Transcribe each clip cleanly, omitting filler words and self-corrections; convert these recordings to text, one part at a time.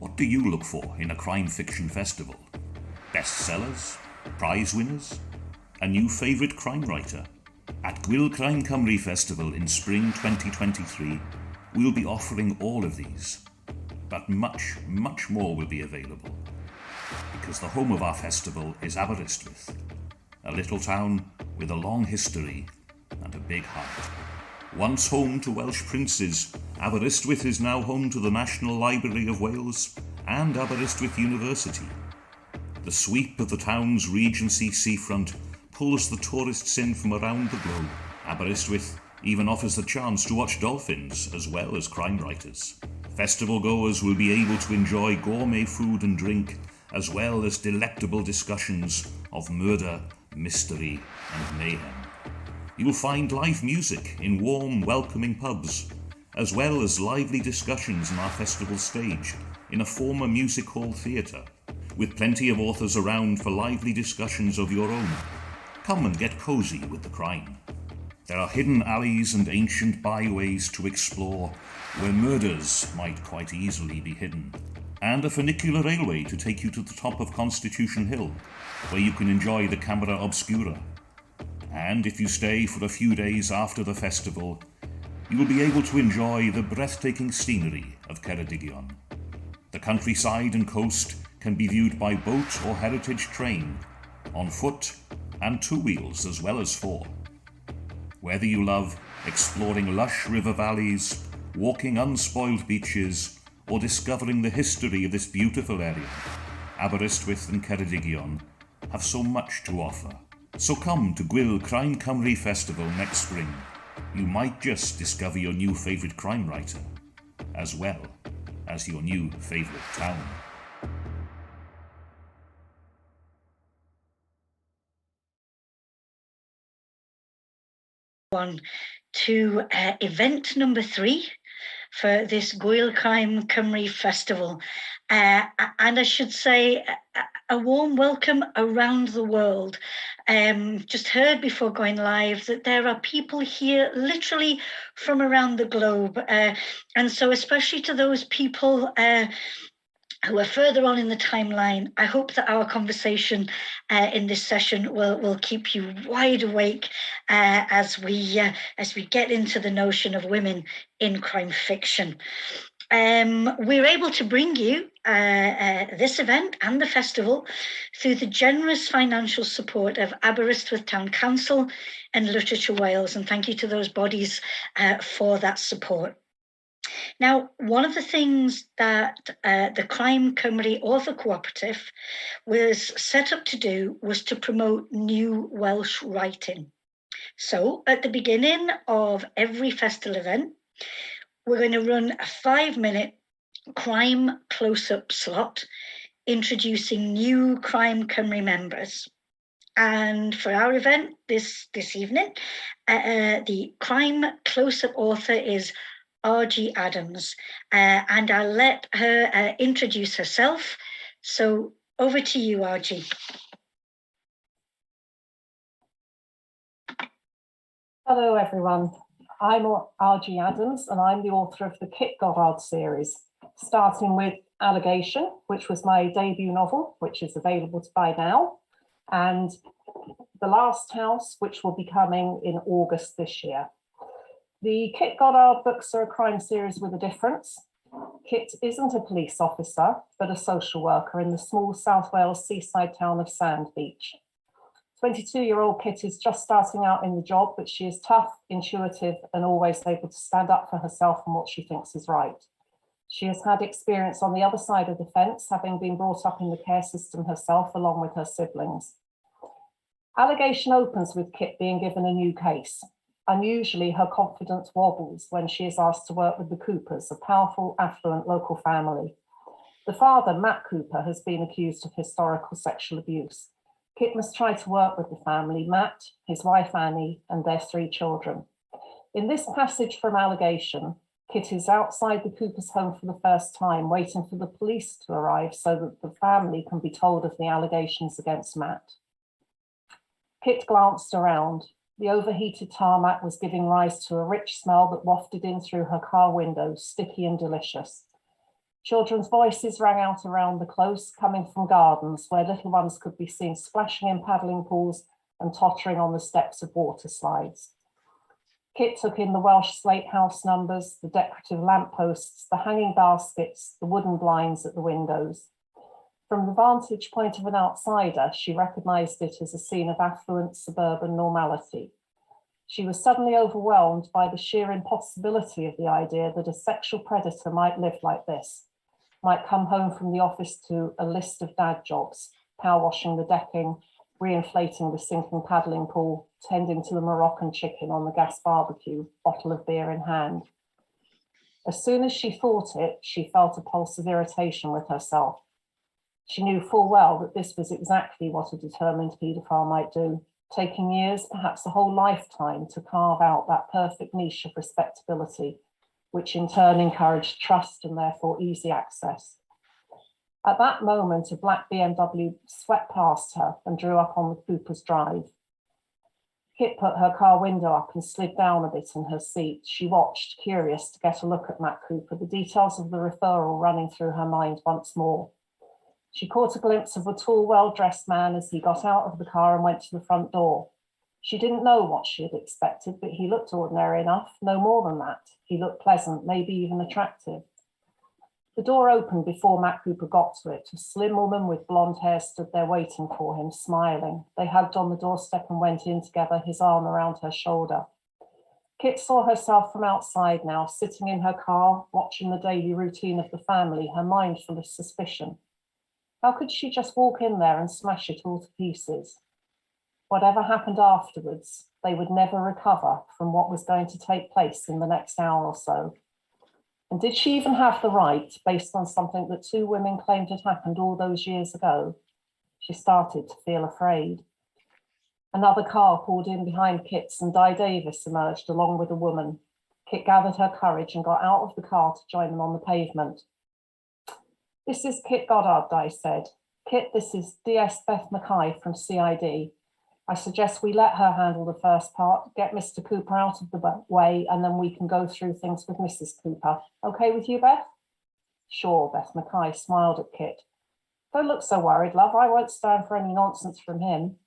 What do you look for in a crime fiction festival? Bestsellers? Prize winners? A new favourite crime writer? At Gwyl Crime Cymru Festival in spring 2023, we'll be offering all of these. But much, much more will be available. Because the home of our festival is Aberystwyth, a little town with a long history and a big heart. Once home to Welsh princes, Aberystwyth is now home to the National Library of Wales and Aberystwyth University. The sweep of the town's Regency seafront pulls the tourists in from around the globe. Aberystwyth even offers the chance to watch dolphins as well as crime writers. Festival goers will be able to enjoy gourmet food and drink as well as delectable discussions of murder, mystery and mayhem. You'll find live music in warm, welcoming pubs, as well as lively discussions on our festival stage in a former music hall theatre, with plenty of authors around for lively discussions of your own. Come and get cosy with the crime. There are hidden alleys and ancient byways to explore where murders might quite easily be hidden, and a funicular railway to take you to the top of Constitution Hill, where you can enjoy the Camera Obscura. And if you stay for a few days after the festival, you will be able to enjoy the breathtaking scenery of Ceredigion. The countryside and coast can be viewed by boat or heritage train, on foot and two wheels as well as four. Whether you love exploring lush river valleys, walking unspoiled beaches, or discovering the history of this beautiful area, Aberystwyth and Ceredigion have so much to offer. So come to Gwyl Crime Cymru Festival next spring. You might just discover your new favourite crime writer, as well as your new favourite town. On to event number 3 for this Gwyl Crime Cymru Festival. And I should say a warm welcome around the world. Just heard before going live that there are people here literally from around the globe. And so especially to those people who are further on in the timeline, I hope that our conversation in this session will keep you wide awake as we get into the notion of women in crime fiction. We're able to bring you this event and the festival through the generous financial support of Aberystwyth Town Council and Literature Wales, and thank you to those bodies for that support. Now, one of the things that the Crime Cymru Author Cooperative was set up to do was to promote new Welsh writing. So at the beginning of every festival event, we're going to run a 5-minute crime close-up slot introducing new Crime Cymru members. And for our event this evening, the crime close-up author is Jacky Adams, and I'll let her introduce herself. So over to you, Jacky. Hello, everyone. I'm Jacky Adams, and I'm the author of the Kit Goddard series, starting with Allegation, which was my debut novel, which is available to buy now, and The Last House, which will be coming in August this year. The Kit Goddard books are a crime series with a difference. Kit isn't a police officer, but a social worker in the small South Wales seaside town of Sandbeach. 22-year-old Kit is just starting out in the job, but she is tough, intuitive, and always able to stand up for herself and what she thinks is right. She has had experience on the other side of the fence, having been brought up in the care system herself, along with her siblings. Allegation opens with Kit being given a new case. Unusually, her confidence wobbles when she is asked to work with the Coopers, a powerful, affluent local family. The father, Matt Cooper, has been accused of historical sexual abuse. Kit must try to work with the family, Matt, his wife Annie, and their 3 children. In this passage from Allegation, Kit is outside the Coopers' home for the first time, waiting for the police to arrive so that the family can be told of the allegations against Matt. Kit glanced around. The overheated tarmac was giving rise to a rich smell that wafted in through her car window, sticky and delicious. Children's voices rang out around the close, coming from gardens where little ones could be seen splashing in paddling pools and tottering on the steps of water slides. Kit took in the Welsh slate house numbers, the decorative lampposts, the hanging baskets, the wooden blinds at the windows. From the vantage point of an outsider, she recognised it as a scene of affluent suburban normality. She was suddenly overwhelmed by the sheer impossibility of the idea that a sexual predator might live like this, might come home from the office to a list of dad jobs, power washing the decking, re-inflating the sinking paddling pool, tending to the Moroccan chicken on the gas barbecue, bottle of beer in hand. As soon as she thought it, she felt a pulse of irritation with herself. She knew full well that this was exactly what a determined paedophile might do, taking years, perhaps a whole lifetime, to carve out that perfect niche of respectability, which in turn encouraged trust and therefore easy access. At that moment, a black BMW swept past her and drew up on the Cooper's drive. Kit put her car window up and slid down a bit in her seat. She watched, curious to get a look at Matt Cooper, the details of the referral running through her mind once more. She caught a glimpse of a tall, well-dressed man as he got out of the car and went to the front door. She didn't know what she had expected, but he looked ordinary enough, no more than that. He looked pleasant, maybe even attractive. The door opened before Matt Cooper got to it. A slim woman with blonde hair stood there waiting for him, smiling. They hugged on the doorstep and went in together, his arm around her shoulder. Kit saw herself from outside now, sitting in her car, watching the daily routine of the family, her mind full of suspicion. How could she just walk in there and smash it all to pieces? Whatever happened afterwards, they would never recover from what was going to take place in the next hour or so. And did she even have the right, based on something that two women claimed had happened all those years ago? She started to feel afraid. Another car pulled in behind Kit's and Di Davis emerged along with a woman. Kit gathered her courage and got out of the car to join them on the pavement. "This is Kit Goddard," Di said. "Kit, this is DS Beth Mackay from CID. I suggest we let her handle the first part, get Mr. Cooper out of the way, and then we can go through things with Mrs. Cooper. Okay with you, Beth?" "Sure," Beth Mackay smiled at Kit. "Don't look so worried, love. I won't stand for any nonsense from him."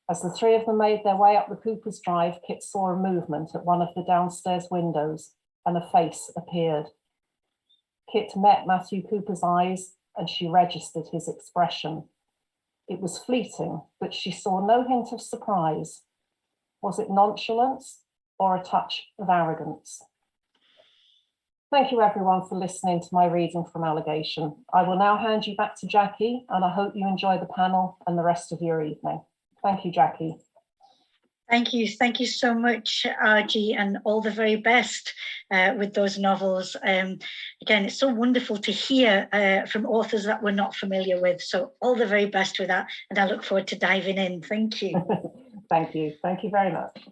As the three of them made their way up the Cooper's drive, Kit saw a movement at one of the downstairs windows, and a face appeared. Kit met Matthew Cooper's eyes, and she registered his expression. It was fleeting, but she saw no hint of surprise. Was it nonchalance or a touch of arrogance? Thank you, everyone, for listening to my reading from Allegation. I will now hand you back to Jacky, and I hope you enjoy the panel and the rest of your evening. Thank you, Jacky. Thank you. Thank you so much, RG, and all the very best with those novels. Again, it's so wonderful to hear from authors that we're not familiar with. So all the very best with that. And I look forward to diving in. Thank you. Thank you. Thank you very much.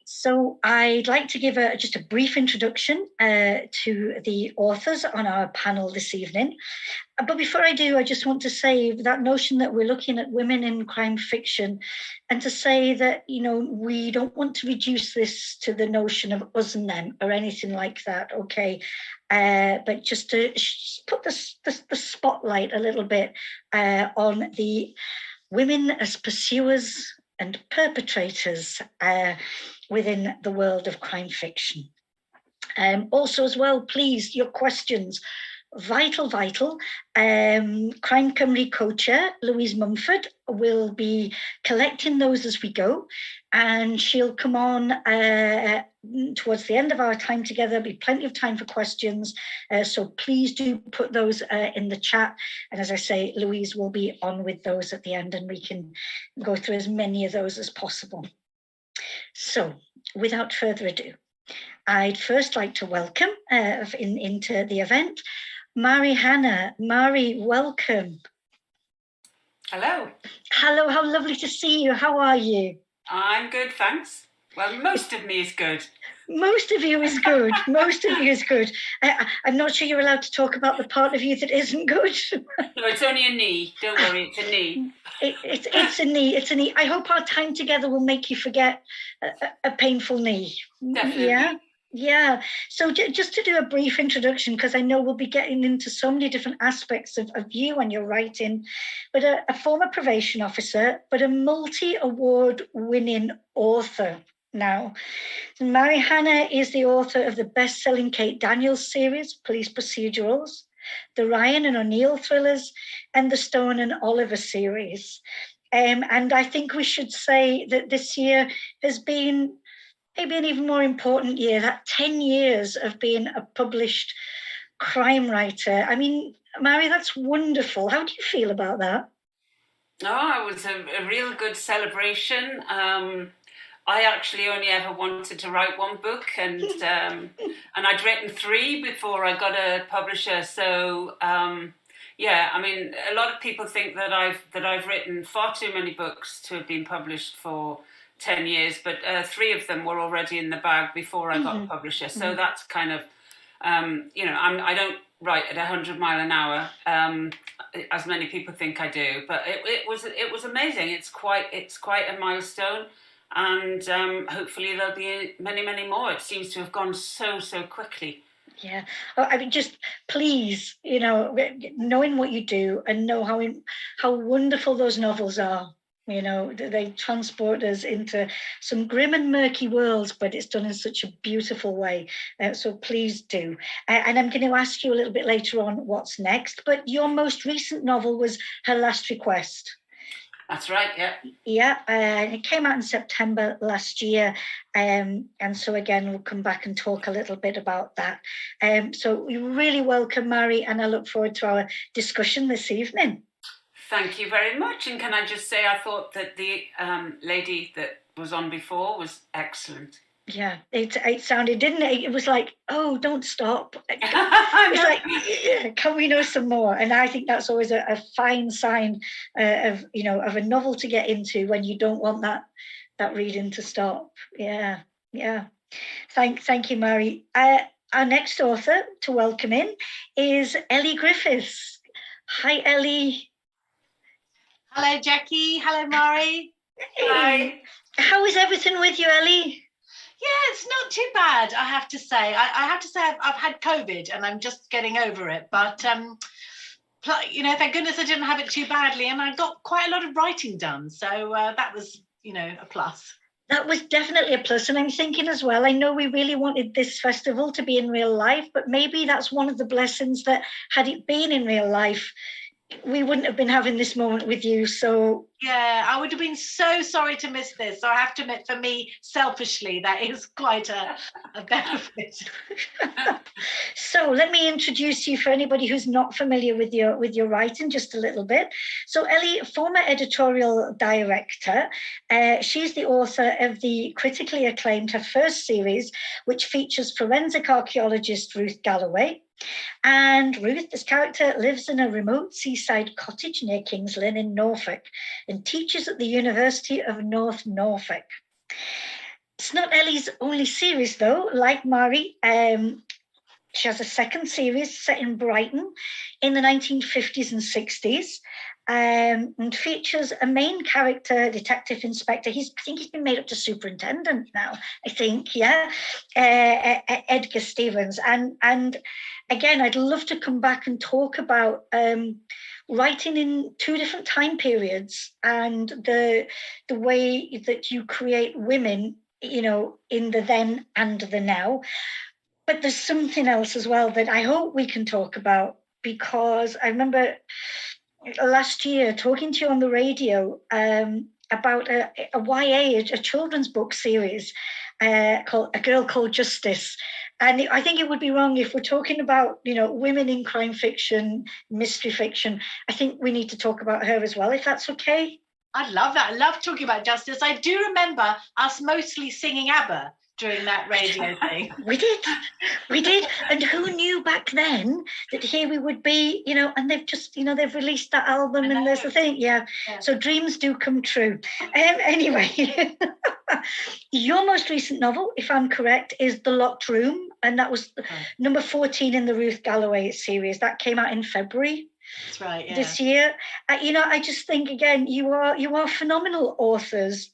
So I'd like to give just a brief introduction to the authors on our panel this evening. But before I do, I just want to say that notion that we're looking at women in crime fiction, and to say that, you know, we don't want to reduce this to the notion of us and them or anything like that, okay? But just to put the spotlight a little bit on the women as pursuers and perpetrators within the world of crime fiction. Also as well, please, your questions, vital. Crime Cymru co-chair, Louise Mumford, will be collecting those as we go, and she'll come on towards the end of our time together. There'll be plenty of time for questions, so please do put those in the chat. And as I say, Louise will be on with those at the end, and we can go through as many of those as possible. So, without further ado, I'd first like to welcome into the event Mari Hannah. Mari, welcome. Hello. Hello, how lovely to see you. How are you? I'm good, thanks. Well, most of me is good. Most of you is good. Most of you is good. I'm not sure you're allowed to talk about the part of you that isn't good. No, it's only a knee. Don't worry, it's a knee. It's a knee. It's a knee. I hope our time together will make you forget a painful knee. Definitely. Yeah. Yeah. So just to do a brief introduction, because I know we'll be getting into so many different aspects of you and your writing, but a former probation officer, but a multi-award winning author now. Mary Hannah is the author of the best-selling Kate Daniels series, police procedurals, the Ryan and O'Neill thrillers, and the Stone and Oliver series. And I think we should say that this year has been maybe an even more important year, that 10 years of being a published crime writer. I mean, Mary, that's wonderful. How do you feel about that? Oh, it was a real good celebration. I actually only ever wanted to write one book, and I'd written 3 before I got a publisher. So yeah, I mean, a lot of people think that I've written far too many books to have been published for 10 years, but 3 of them were already in the bag before I got a publisher. So that's kind of, I don't write at 100 mile an hour, as many people think I do, but it was amazing. It's quite a milestone, and hopefully there'll be many, many more. It seems to have gone so quickly. Yeah. I mean, just please, knowing what you do and know how wonderful those novels are. They transport us into some grim and murky worlds, but it's done in such a beautiful way. So please do. And I'm going to ask you a little bit later on what's next, but your most recent novel was Her Last Request. That's right, yeah. Yeah, it came out in September last year. And so again, we'll come back and talk a little bit about that. So we really welcome Mary, and I look forward to our discussion this evening. Thank you very much. And can I just say, I thought that the lady that was on before was excellent. Yeah, it sounded, didn't it? It was like, oh, don't stop. It's like, can we know some more? And I think that's always a fine sign of a novel to get into when you don't want that reading to stop. Yeah. Thank you, Mary. Our next author to welcome in is Elly Griffiths. Hi, Elly. Hello, Jacky. Hello, Mary. Hi. How is everything with you, Elly? Yeah, it's not too bad, I have to say. I have to say I've had COVID and I'm just getting over it. But, thank goodness I didn't have it too badly. And I got quite a lot of writing done. So that was, a plus. That was definitely a plus. And I'm thinking as well, I know we really wanted this festival to be in real life, but maybe that's one of the blessings that had it been in real life, we wouldn't have been having this moment with you. So yeah, I would have been so sorry to miss this. So I have to admit, for me, selfishly, that is quite a benefit. So let me introduce you for anybody who's not familiar with your writing just a little bit. So Elly, former editorial director, she's the author of the critically acclaimed, her first series, which features forensic archaeologist Ruth Galloway. And Ruth, this character, lives in a remote seaside cottage near King's Lynn in Norfolk and teaches at the University of North Norfolk. It's not Elly's only series, though. Like Mary, she has a second series set in Brighton in the 1950s and 60s. And features a main character, detective inspector. I think he's been made up to superintendent now, I think, yeah. Edgar Stevens. And again, I'd love to come back and talk about writing in 2 different time periods and the way that you create women, in the then and the now. But there's something else as well that I hope we can talk about, because I remember last year talking to you on the radio about a YA, a children's book series called A Girl Called Justice. And I think it would be wrong if we're talking about, women in crime fiction, mystery fiction. I think we need to talk about her as well, if that's okay. I love that. I love talking about justice. I do remember us mostly singing ABBA during that radio thing. We did. And who knew back then that here we would be, and they've just, they've released that album and there's the thing. Yeah. So dreams do come true. Anyway, your most recent novel, if I'm correct, is The Locked Room. And that was number 14 in the Ruth Galloway series. That came out in February. That's right, yeah. This year. I just think, again, you are phenomenal authors.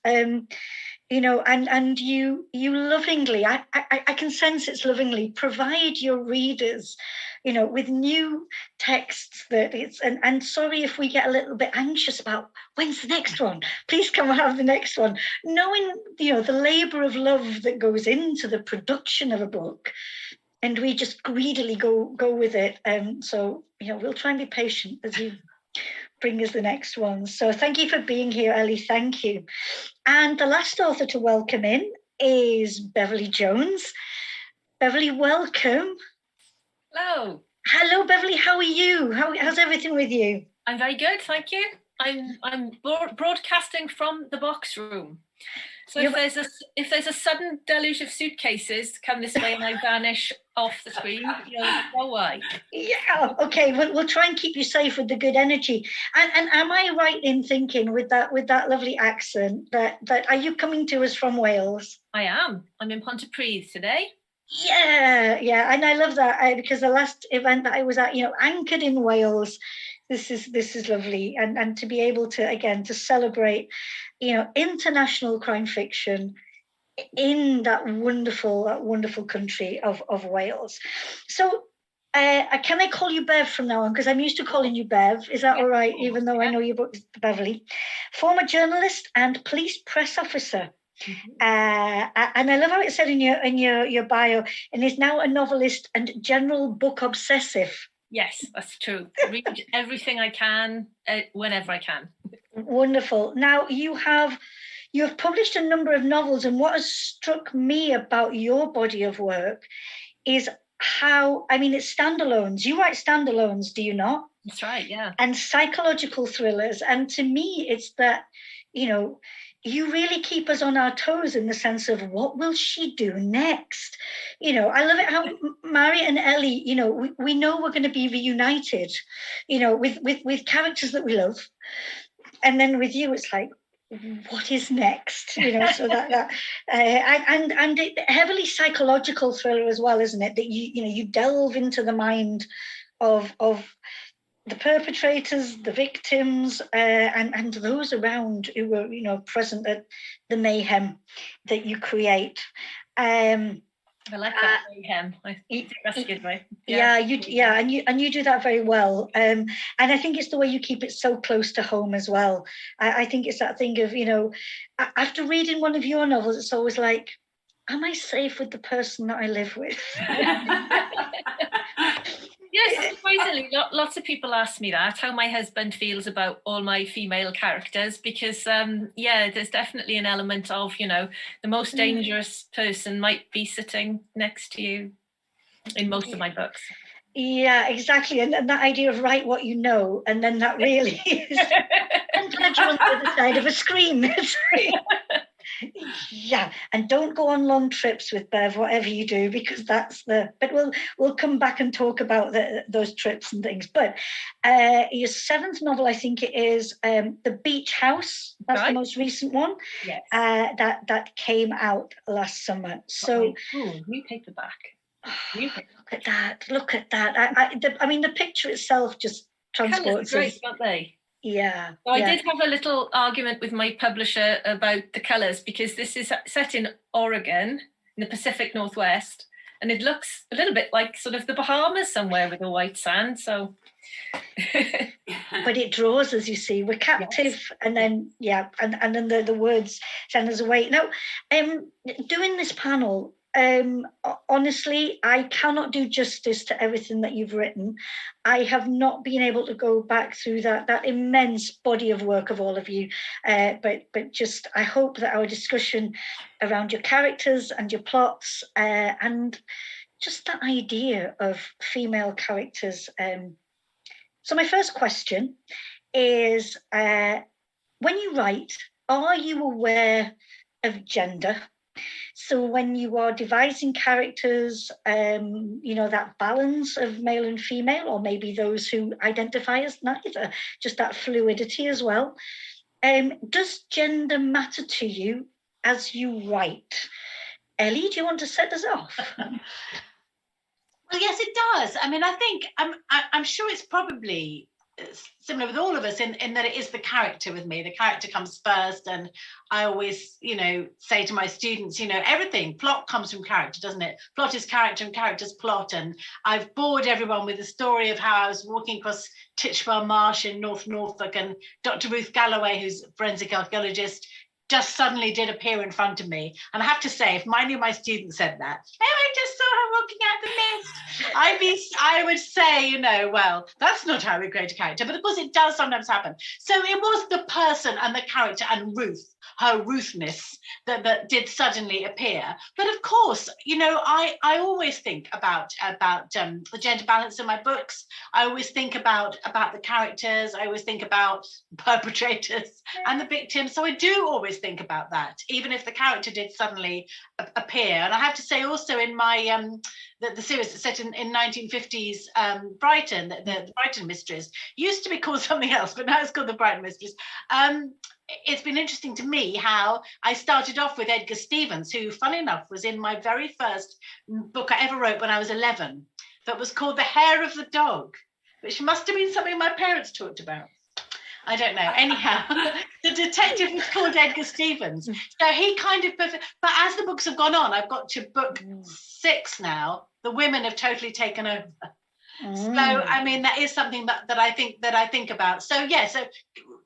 and you lovingly, I can sense it's lovingly, provide your readers, with new texts that and sorry if we get a little bit anxious about when's the next one, please come and have the next one, knowing, the labor of love that goes into the production of a book, and we just greedily go with it. So, we'll try and be patient as you bring us the next one. So thank you for being here, Elly. Thank you. And the last author to welcome in is Beverley Jones. Beverley, welcome. Hello. Hello, Beverley. How are you? How's everything with you? I'm very good, thank you. I'm broadcasting from the box room. So if there's a sudden deluge of suitcases come this way and I vanish off the screen, you'll know why. Yeah. Okay. We'll try and keep you safe with the good energy. And am I right in thinking with that lovely accent that are you coming to us from Wales? I am. I'm in Pontypridd today. Yeah, and I love that because the last event that I was at, anchored in Wales. This is lovely, and to be able to again to celebrate, international crime fiction in that wonderful country of Wales. So, can I call you Bev from now on? Because I'm used to calling you Bev. Is that all right? Even though I know your book is Beverley, former journalist and police press officer. Mm-hmm. And I love how it said in your bio, and is now a novelist and general book obsessive. Yes, that's true. Read everything I can, whenever I can. Wonderful. Now you have published a number of novels, and what has struck me about your body of work is how, it's standalones. You write standalones, do you not? That's right, yeah. And psychological thrillers. And to me, it's that, you really keep us on our toes in the sense of what will she do next? I love it how Mary and Elly, we know we're going to be reunited, with characters that we love. And then with you, it's like, what is next? So that and it, heavily psychological thriller as well, isn't it? That you delve into the mind of the perpetrators, the victims, and those around who were, present at the mayhem that you create. I like that mayhem. I think that's a good way. Yeah, and you do that very well. And I think it's the way you keep it so close to home as well. I think it's that thing of, after reading one of your novels, it's always like, am I safe with the person that I live with? Yes, surprisingly, lots of people ask me that, how my husband feels about all my female characters, because, there's definitely an element of, the most dangerous person might be sitting next to you in most of my books. Yeah, exactly. And that idea of write what you know, and then that really is, and glad you're on the other side of a screen. Yeah, and don't go on long trips with Bev, whatever you do, because but we'll come back and talk about those trips and things. But your seventh novel, I think it is, The Beach House. That's right. The most recent one. Yes. That came out last summer. So new paperback. Look at that. The picture itself just transports us. Great, aren't they? Yeah. So I did have a little argument with my publisher about the colours, because this is set in Oregon, in the Pacific Northwest, and it looks a little bit like sort of the Bahamas somewhere with the white sand. So, but it draws us. You see, we're captive, yes. And then and then the words send us away. Now, doing this panel. Honestly, I cannot do justice to everything that you've written. I have not been able to go back through that immense body of work of all of you, but just I hope that our discussion around your characters and your plots and just that idea of female characters. So my first question is, when you write, are you aware of gender? So when you are devising characters, that balance of male and female, or maybe those who identify as neither, just that fluidity as well. Does gender matter to you as you write? Elly, do you want to set us off? Well, yes, it does. I think I'm sure it's probably similar with all of us in that it is the character with me. The character comes first, and I always, say to my students, everything, plot comes from character, doesn't it? Plot is character and character's plot. And I've bored everyone with the story of how I was walking across Titchwell Marsh in North Norfolk, and Dr. Ruth Galloway, who's a forensic archaeologist, just suddenly did appear in front of me. And I have to say, if any of my students said that, oh, I just saw her walking out the mist, I would say, well, that's not how we create a character. But of course, it does sometimes happen. So it was the person and the character and Ruth, her Ruthness, that did suddenly appear. But of course, I always think about the gender balance in my books. I always think about the characters. I always think about perpetrators and the victims. So I do always think about that, even if the character did suddenly appear. And I have to say also in my the series that's set in 1950s Brighton, the Brighton Mysteries, used to be called something else, but now it's called the Brighton Mysteries. It's been interesting to me how I started off with Edgar Stevens, who, funny enough, was in my very first book I ever wrote when I was 11, that was called The Hair of the Dog, which must have been something my parents talked about. I don't know. Anyhow, the detective was called Edgar Stevens. So he kind of, but as the books have gone on, I've got to book 6 now. The women have totally taken over. So, I mean, that is something that I think about. So, yeah, so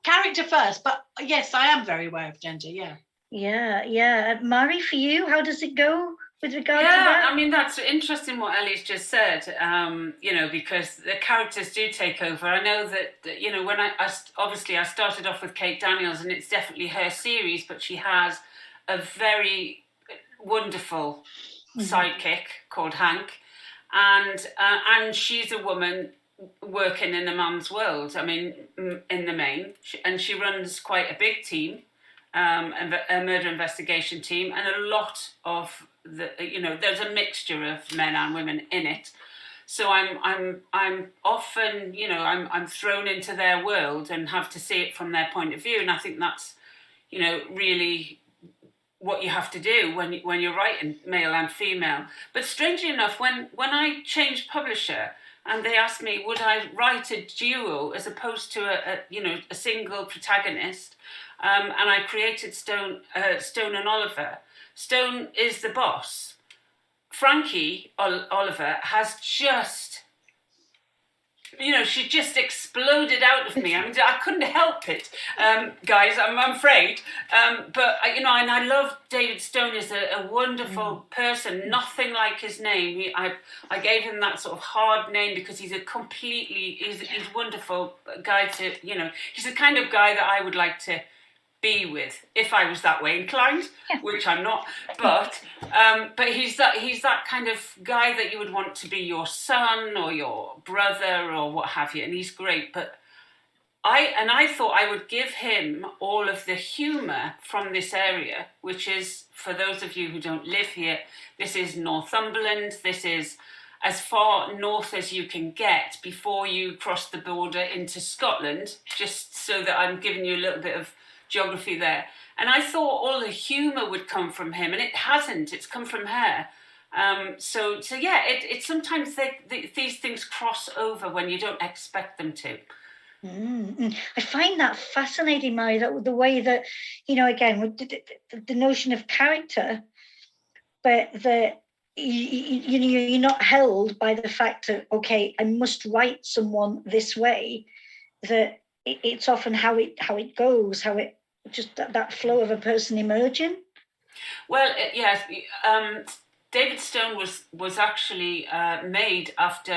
character first, but yes, I am very aware of gender, yeah. Yeah. Mari, for you, how does it go with regard to that? Yeah, I mean, that's interesting what Elly's just said, because the characters do take over. I know that when I started off with Kate Daniels, and it's definitely her series, but she has a very wonderful sidekick called Hank, and she's a woman working in a man's world. I mean, in the main, and she runs quite a big team, a murder investigation team, and a lot of there's a mixture of men and women in it. So I'm often I'm thrown into their world and have to see it from their point of view, and I think that's really what you have to do when you're writing male and female. But strangely enough, when I changed publisher and they asked me would I write a duo as opposed to a single protagonist, and I created Stone and Oliver. Stone is the boss. Frankie Oliver has just, she just exploded out of me. I mean, I couldn't help it, guys, I'm afraid. But, and I love David Stone as a wonderful person, nothing like his name. I gave him that sort of hard name because he's he's a wonderful guy to, he's the kind of guy that I would like to be with if I was that way inclined, which I'm not, but he's that kind of guy that you would want to be your son or your brother or what have you, and he's great. But I thought I would give him all of the humour from this area, which is, for those of you who don't live here, this is Northumberland. This is as far north as you can get before you cross the border into Scotland, just so that I'm giving you a little bit of geography there. And I thought all the humour would come from him, and it hasn't. It's come from her. So yeah, it sometimes these things cross over when you don't expect them to. I find that fascinating, Mary, that the way that, again, with the notion of character, but that you're not held by the fact that, okay, I must write someone this way, that it's often how it goes, how it just that flow of a person emerging. Well, yes, David Stone was actually made after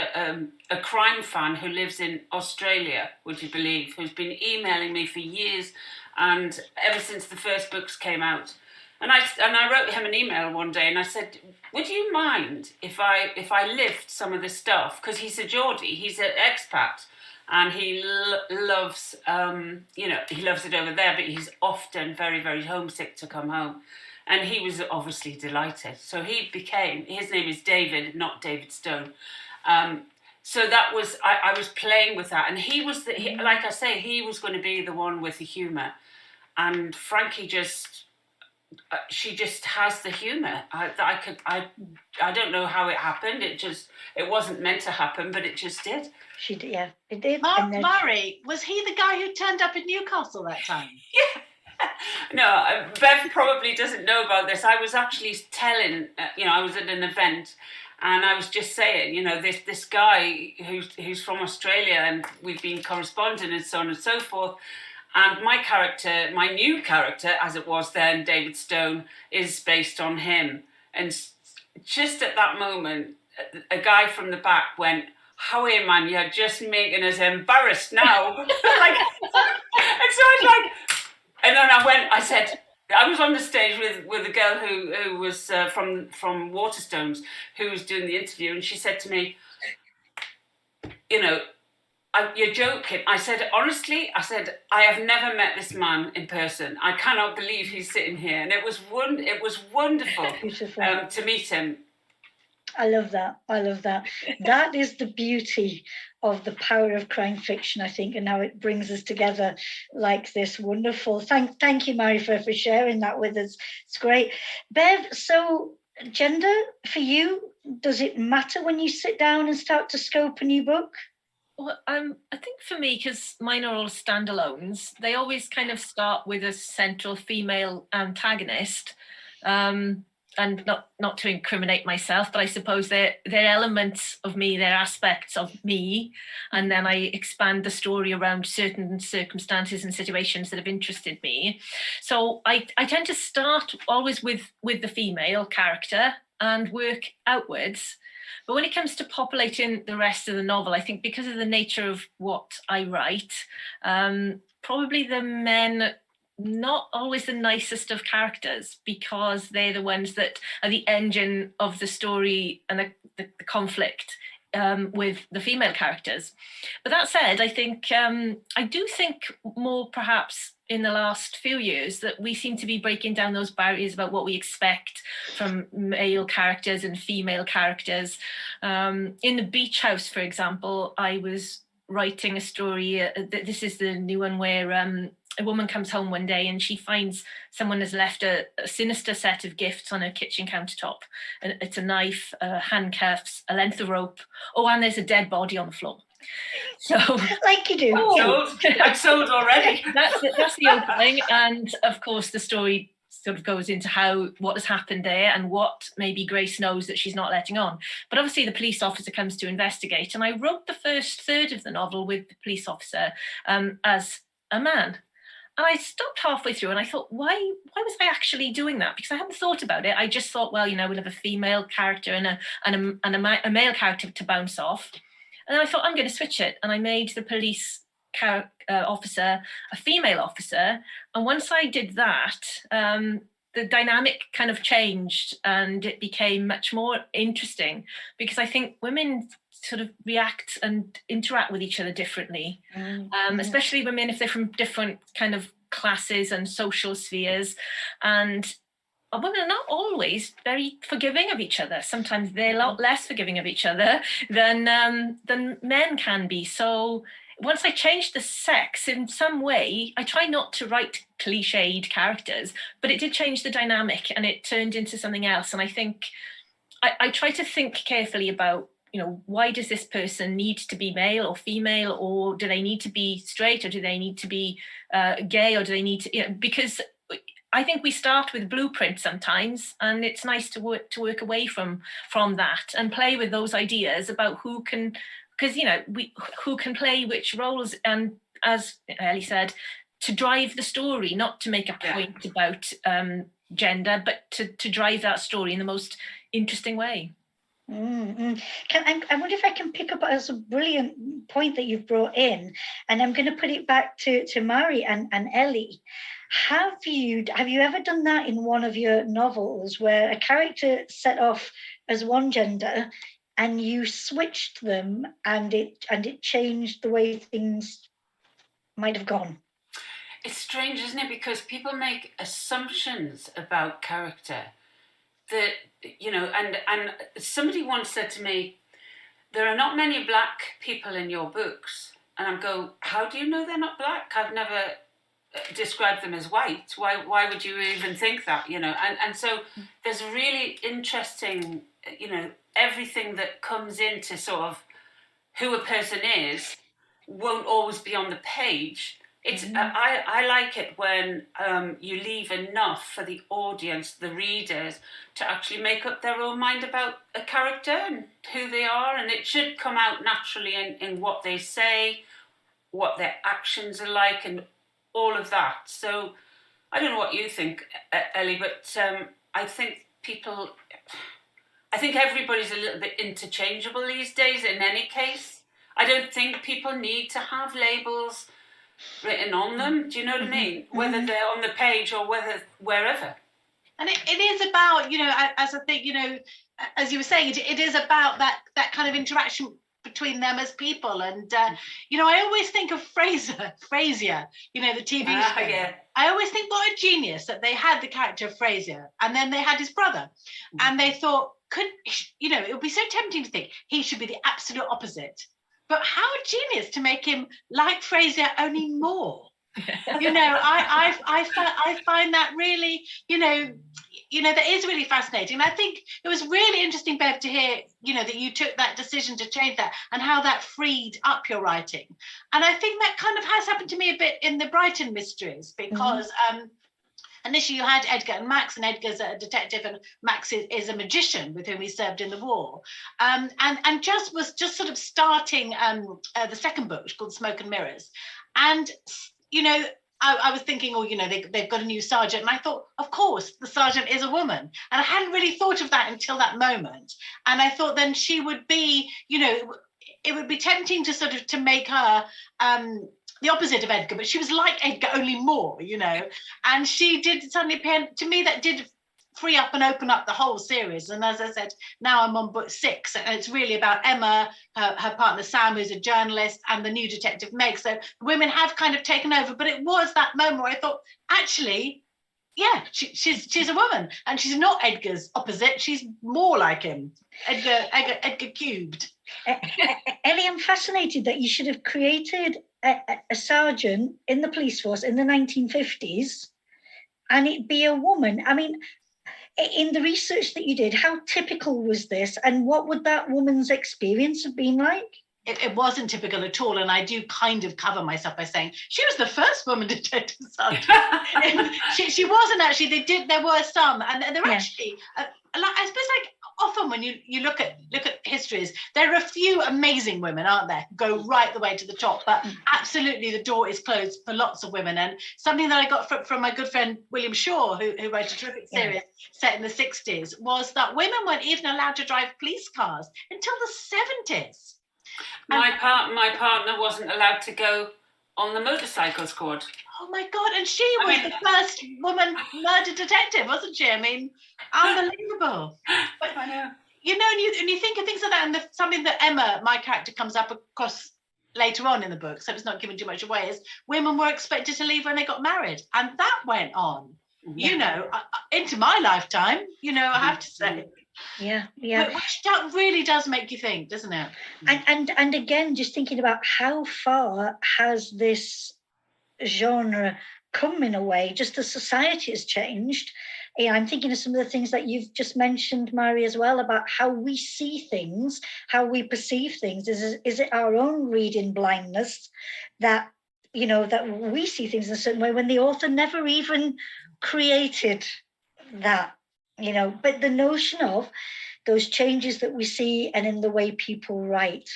a crime fan who lives in Australia, would you believe, who's been emailing me for years, and ever since the first books came out. And I wrote him an email one day, and I said, would you mind if I lift some of the stuff? Because he's a Geordie, he's an expat. And he loves, he loves it over there, but he's often very, very homesick to come home. And he was obviously delighted. So his name is David, not David Stone. So that was, I was playing with that. And he was, like I say, he was going to be the one with the humour. And Frankie just she just has the humour. I don't know how it happened. It wasn't meant to happen, but it just did. She did, yeah, it did. Murray, was he the guy who turned up in Newcastle that time? Yeah. No, Bev probably doesn't know about this. I was actually telling, I was at an event, and I was just saying, this guy who's from Australia, and we've been corresponding and so on and so forth. And my new character, as it was then, David Stone, is based on him. And just at that moment, a guy from the back went, "How are you, man? You're just making us embarrassed now." And so I was like, and then I said, I was on the stage with a girl who was from Waterstones, who was doing the interview, and she said to me, "You're joking." I said, honestly, I have never met this man in person. I cannot believe he's sitting here. And it was wonderful to meet him. I love that. That is the beauty of the power of crime fiction, I think, and how it brings us together like this. Wonderful. Thank you, Mary, for sharing that with us. It's great. Bev, so gender for you, does it matter when you sit down and start to scope a new book? Well, I think for me, because mine are all standalones, they always kind of start with a central female antagonist. And not to incriminate myself, but I suppose they're elements of me, they're aspects of me, and then I expand the story around certain circumstances and situations that have interested me. So I tend to start always with the female character and work outwards. But when it comes to populating the rest of the novel, I think because of the nature of what I write, probably the men not always the nicest of characters, because they're the ones that are the engine of the story and the conflict with the female characters. But that said, I do think more perhaps in the last few years that we seem to be breaking down those barriers about what we expect from male characters and female characters. In The Beach House, for example, I was writing a story, this is the new one, where a woman comes home one day and she finds someone has left a sinister set of gifts on her kitchen countertop. And it's a knife, handcuffs, a length of rope. Oh, and there's a dead body on the floor. So, like you do. I'm sold already. That's the opening. And of course, the story sort of goes into what has happened there and what maybe Grace knows that she's not letting on. But obviously the police officer comes to investigate. And I wrote the first third of the novel with the police officer as a man. And I stopped halfway through and I thought, why was I actually doing that? Because I hadn't thought about it. I just thought, well, we'll have a female character and a male character to bounce off. And then I thought, I'm going to switch it. And I made the police officer a female officer. And once I did that, the dynamic kind of changed and it became much more interesting, because I think women sort of react and interact with each other differently, especially women if they're from different kind of classes and social spheres. And women are not always very forgiving of each other. Sometimes they're a lot less forgiving of each other than men can be. So once I changed the sex in some way, I try not to write cliched characters, but it did change the dynamic and it turned into something else. And I think I try to think carefully about, why does this person need to be male or female, or do they need to be straight, or do they need to be gay, or do they need to, because I think we start with blueprint sometimes, and it's nice to work away from that and play with those ideas about who can, because who can play which roles, and as Elly said, to drive the story, not to make a point about gender, but to drive that story in the most interesting way. I wonder if I can pick up as a brilliant point that you've brought in, and I'm going to put it back to Mary and Elly. Have you ever done that in one of your novels, where a character set off as one gender and you switched them and it changed the way things might have gone? It's strange, isn't it? Because people make assumptions about character that, and somebody once said to me, there are not many black people in your books. And I go, how do you know they're not black? I've never describe them as white. Why would you even think that, you know? And so there's really interesting, you know, everything that comes into sort of who a person is won't always be on the page. It's I like it when you leave enough for the audience, the readers, to actually make up their own mind about a character and who they are, and it should come out naturally in what they say, what their actions are like, and all of that. So I don't know what you think, Elly, but I think everybody's a little bit interchangeable these days in any case. I don't think people need to have labels written on them. Do you know what I mean? Whether they're on the page or wherever. And it is about, you know, as I think, you know, as you were saying, it is about that kind of interaction between them as people. And, you know, I always think of Frasier, you know, the TV show. Yeah. I always think what a genius that they had the character of Frasier and then they had his brother. And they thought, you know, it would be so tempting to think he should be the absolute opposite. But how genius to make him like Frasier, only more. You know, I find that really, you know, that is really fascinating. And I think it was really interesting, Bev, to hear, you know, that you took that decision to change that and how that freed up your writing. And I think that kind of has happened to me a bit in the Brighton mysteries, because initially you had Edgar and Max, and Edgar's a detective and Max is a magician with whom he served in the war. And just was sort of starting the second book, which is called Smoke and Mirrors. And, you know, I was thinking, oh, you know, they've got a new sergeant. And I thought, of course, the sergeant is a woman. And I hadn't really thought of that until that moment. And I thought then she would be, you know, it would be tempting to sort of to make her the opposite of Edgar, but she was like Edgar, only more, you know. And she did suddenly appear, to me, that did free up and open up the whole series. And as I said, now I'm on book 6, and it's really about Emma, her partner Sam, who's a journalist, and the new detective Meg. So women have kind of taken over, but it was that moment where I thought, actually, yeah, she's a woman, and she's not Edgar's opposite. She's more like him, Edgar cubed. Elly, I'm fascinated that you should have created a sergeant in the police force in the 1950s and it be a woman. I mean, in the research that you did, how typical was this, and what would that woman's experience have been like? It wasn't typical at all, and I do kind of cover myself by saying she was the first woman detective sergeant. she wasn't actually. There were some, and they're actually. I suppose, like often when you look at histories, there are a few amazing women, aren't there? Go right the way to the top, but absolutely the door is closed for lots of women. And something that I got from my good friend William Shaw, who wrote a terrific series set in the 60s, was that women weren't even allowed to drive police cars until the 70s. My partner wasn't allowed to go on the motorcycle squad. Oh my God! And she was the first woman murder detective, wasn't she? I mean, unbelievable. But I know. You know, and you think of things like that, and something that Emma, my character, comes up across later on in the book, so it's not giving too much away, is women were expected to leave when they got married, and that went on, you know, into my lifetime. You know, I have to say. Yeah. Which really does make you think, doesn't it? And again, just thinking about how far has this genre come in a way, just as society has changed. Yeah, I'm thinking of some of the things that you've just mentioned, Mary, as well, about how we see things, how we perceive things. Is it our own reading blindness that, you know, that we see things in a certain way when the author never even created that? You know, but the notion of those changes that we see and in the way people write.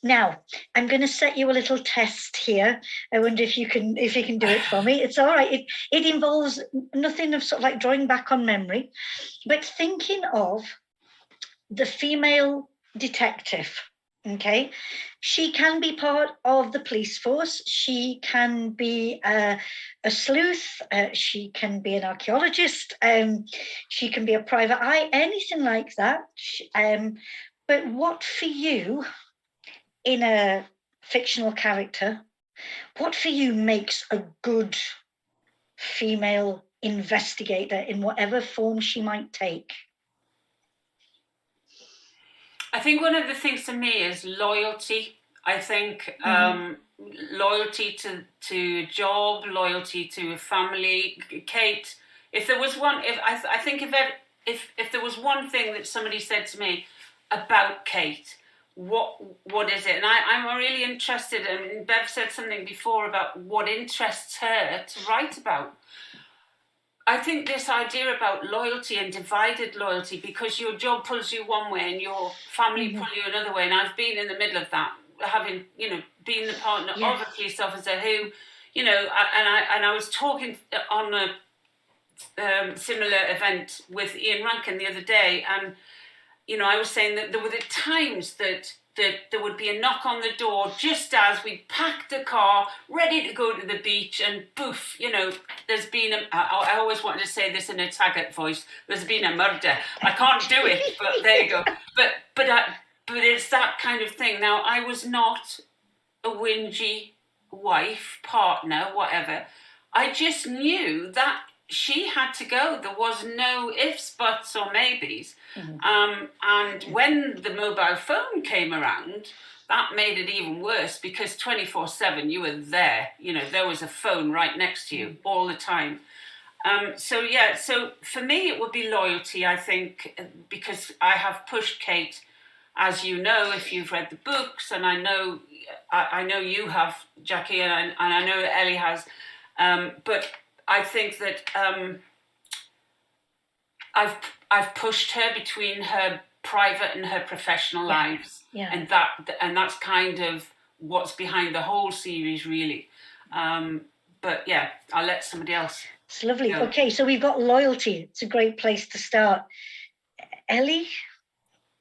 Now, I'm going to set you a little test here. I wonder if you can do it for me. It's all right. It involves nothing of sort of like drawing back on memory, but thinking of the female detective. Okay, she can be part of the police force. She can be a sleuth. She can be an archaeologist. She can be a private eye, anything like that. But what for you, in a fictional character, what for you makes a good female investigator in whatever form she might take? I think one of the things for me is loyalty. I think loyalty to a job, loyalty to a family. Kate, if there was one, if there was one thing that somebody said to me about Kate, what is it? And I'm really interested, and Bev said something before about what interests her to write about. I think this idea about loyalty and divided loyalty, because your job pulls you one way and your family pull you another way, and I've been in the middle of that, having, being the partner of a police officer who, and I was talking on a similar event with Ian Rankin the other day, and I was saying that there were the times that there would be a knock on the door just as we packed the car, ready to go to the beach, and poof, there's been I always wanted to say this in a Taggart voice, there's been a murder. I can't do it, but there you go. But it's that kind of thing. Now, I was not a whingy wife, partner, whatever. I just knew that she had to go. There was no ifs, buts, or maybes. And when the mobile phone came around, that made it even worse, because 24/7 you were there. There was a phone right next to you all the time. So for me it would be loyalty, I think, because I have pushed Kate, as you know, if you've read the books, and I know you have, Jacky, and I know that Elly has, but I think that I've pushed her between her private and her professional lives, and that's kind of what's behind the whole series, really. But yeah, I'll let somebody else. It's lovely. go. Okay, so we've got loyalty. It's a great place to start. Elly?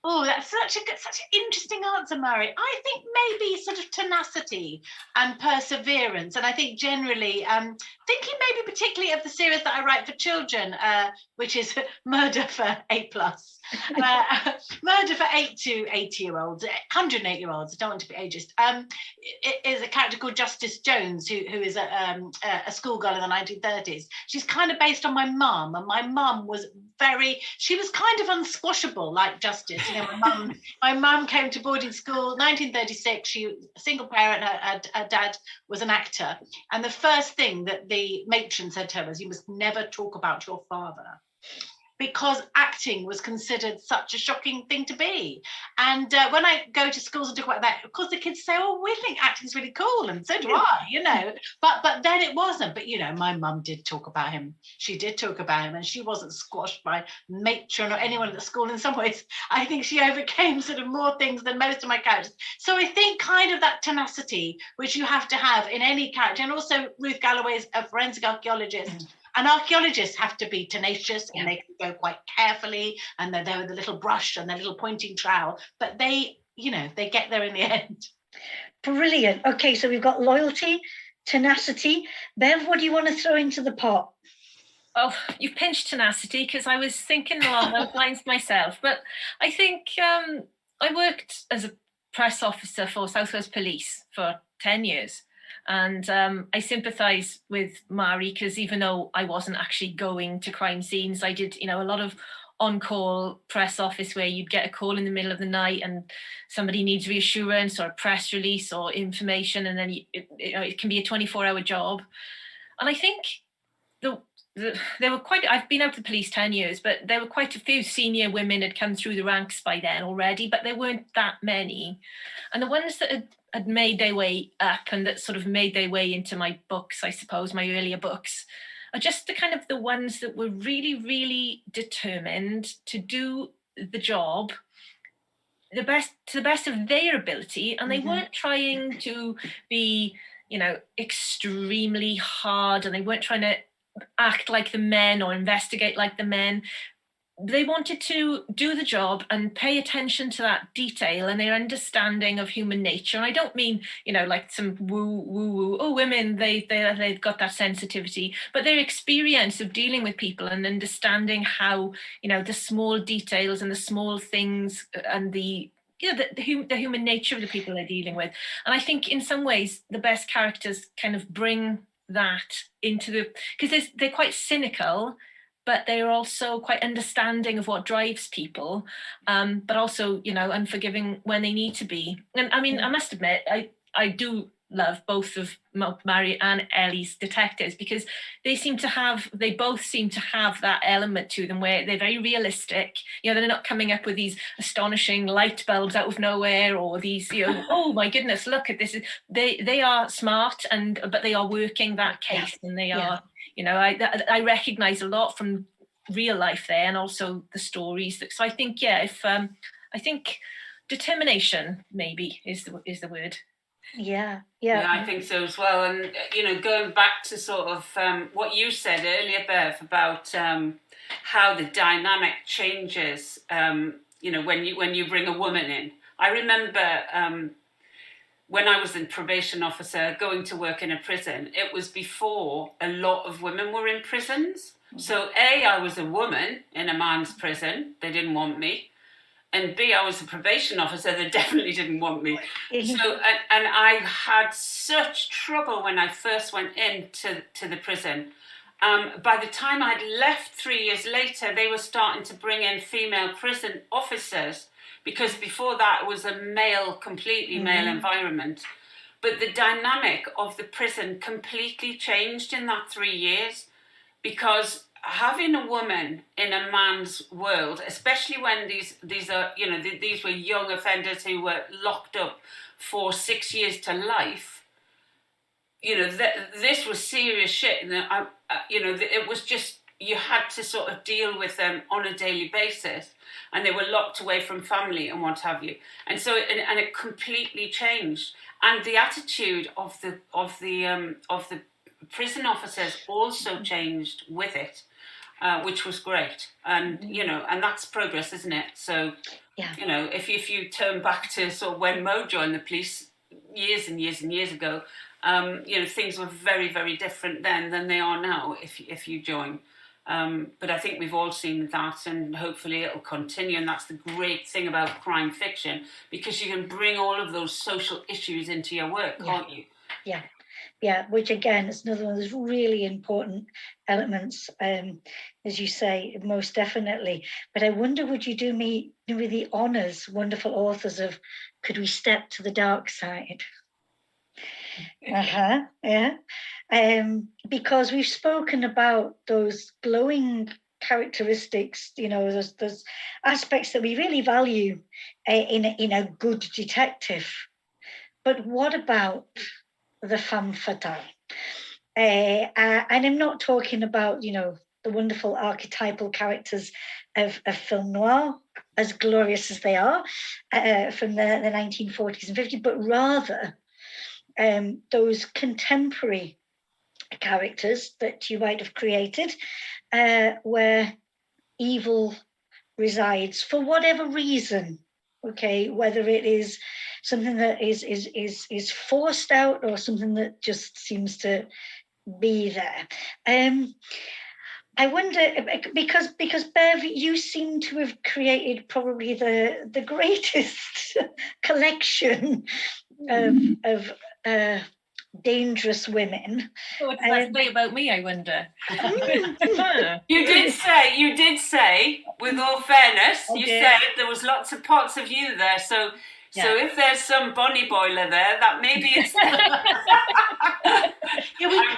Oh, that's such an interesting answer, Mary. I think maybe sort of tenacity and perseverance. And I think generally, thinking maybe particularly of the series that I write for children, which is Murder for 8+. Murder for 8 to 80-year-olds, 108-year-olds, I don't want to be ageist. It is a character called Justice Jones, who is a schoolgirl in the 1930s. She's kind of based on my mum, and my mum was she was kind of unsquashable like Justice. My mum came to boarding school 1936. She was a single parent. Her dad was an actor, and the first thing that the matron said to her was, "You must never talk about your father," because acting was considered such a shocking thing to be. And when I go to schools and talk about that, of course the kids say, "Oh, we think acting's really cool," and so do I, But then it wasn't. But my mum did talk about him. She did talk about him, and she wasn't squashed by matron or anyone at the school. In some ways, I think she overcame sort of more things than most of my characters. So I think kind of that tenacity, which you have to have in any character, and also Ruth Galloway's a forensic archaeologist. And archaeologists have to be tenacious, and they can go quite carefully, and they're there with a little brush and their little pointing trowel, but they get there in the end. Brilliant. Okay, so we've got loyalty, tenacity. Bev, what do you want to throw into the pot? Oh, you've pinched tenacity, because I was thinking along those lines myself. But I think I worked as a press officer for South Wales Police for 10 years. And I sympathise with Mari, because even though I wasn't actually going to crime scenes, I did, a lot of on-call press office where you'd get a call in the middle of the night and somebody needs reassurance or a press release or information, and then it can be a 24-hour job. And I think there were I've been out of the police 10 years, but there were quite a few senior women had come through the ranks by then already, but there weren't that many. And the ones that had made their way up and that sort of made their way into my books, I suppose, my earlier books, are just the ones that were really, really determined to do the job to the best of their ability. And they weren't trying to be, extremely hard, and they weren't trying to act like the men or investigate like the men. They wanted to do the job and pay attention to that detail and their understanding of human nature. And I don't mean, like some woo, oh, women, they've got that sensitivity, but their experience of dealing with people and understanding how, the small details and the small things and the human nature of the people they're dealing with. And I think in some ways the best characters kind of bring that into because they're quite cynical, but they're also quite understanding of what drives people, but also, unforgiving when they need to be. And I mean, I must admit, I do love both of Mary and Elly's detectives, because they both seem to have that element to them where they're very realistic. They're not coming up with these astonishing light bulbs out of nowhere, or these, oh my goodness, look at this. They are smart, but they are working that case, and they are, I recognize a lot from real life there, and also the stories. So I think, I think determination maybe is the word. Yeah, I think so as well. And going back to sort of what you said earlier, Bev, about how the dynamic changes. When you bring a woman in. I remember when I was a probation officer going to work in a prison. It was before a lot of women were in prisons. So I was a woman in a man's prison. They didn't want me. And B, I was a probation officer. They definitely didn't want me. So, and I had such trouble when I first went into the prison. By the time I'd left 3 years later, they were starting to bring in female prison officers, because before that it was a completely male environment. But the dynamic of the prison completely changed in that 3 years, because having a woman in a man's world, especially when these are, these were young offenders who were locked up for 6 years to life, this was serious shit. And it was just, you had to sort of deal with them on a daily basis, and they were locked away from family and what have you. And so, and it completely changed. And the attitude of the prison officers also changed with it. Which was great, and and that's progress, isn't it? So, if you turn back to sort of when Mo joined the police years and years and years ago, things were very, very different then than they are now. If you join, but I think we've all seen that, and hopefully it'll continue. And that's the great thing about crime fiction, because you can bring all of those social issues into your work, can't you? Yeah, which again is another one of those really important elements, as you say, most definitely. But I wonder, would you do me the honours, wonderful authors, of Could We Step to the Dark Side? Yeah. Because we've spoken about those glowing characteristics, those aspects that we really value in a good detective. But what about the femme fatale? And I'm not talking about, the wonderful archetypal characters of film noir, as glorious as they are, from the 1940s and 50s, but rather those contemporary characters that you might have created, where evil resides for whatever reason. Okay, whether it is something that is forced out, or something that just seems to be there. I wonder, because Bev, you seem to have created probably the greatest collection of dangerous women. What does that say about me, I wonder? You did say, with all fairness, you said there was lots of parts of you there. So if there's some Bonnie boiler there, that maybe it's.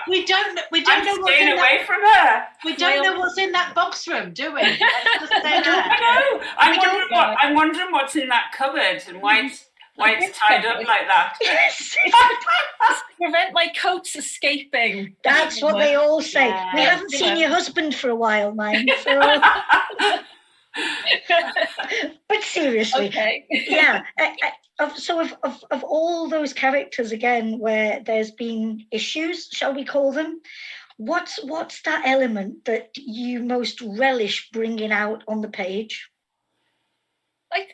we don't know what's staying away from her. We don't know what's in that box room, do we? I know. I'm wondering what's in that cupboard and why it's tied up like that. Yes. To prevent my coats escaping. That's what they all say. We haven't seen your husband for a while, mind. So. But seriously, So of all those characters, again, where there's been issues, shall we call them, what's that element that you most relish bringing out on the page? I think